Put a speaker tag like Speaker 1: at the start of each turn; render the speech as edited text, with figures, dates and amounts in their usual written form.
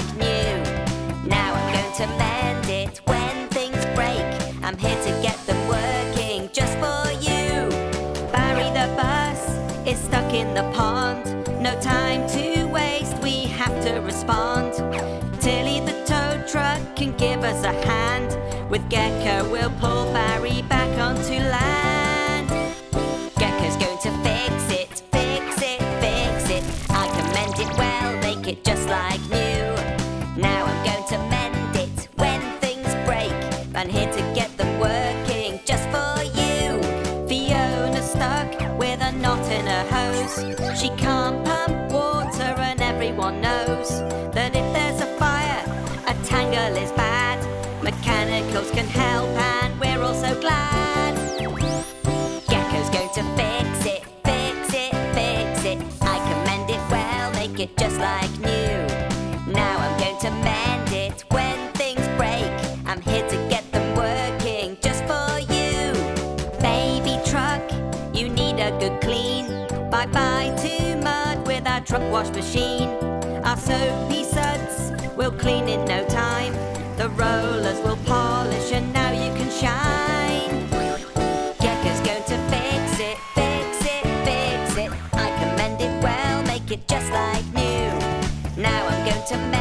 Speaker 1: like new. Now I'm going to mend it when things break. I'm here to get them working just for you. Barry the bus is stuck in the pond. No time to waste, we have to respond. Tilly the tow truck can give us a hand. With Gecko we'll pull Barry back onto land. Gecko's going to fix it, fix it, fix it. I can mend it well, make it just like new. Now I'm going to mend it when things break. I'm here to get them working just for you. Fiona's stuck with a knot in her hose. She can't pump water and everyone knows that if there's a fire, a tangle is bad. Mechicanicals can help and we're all so glad. Gecko's going to fix it, fix it, fix it. I can mend it well, make it just like new. Now I'm going to mend it when things break. I'm here to get them working just for you. Baby truck, you need a good clean. Bye-bye to mud with our truck wash machine. Our soapy suds will clean in no time. The rollers will polish and now you can shine. Gecko's going to fix it, fix it, fix it. I can mend it well, make it just like new. Now I'm going to mend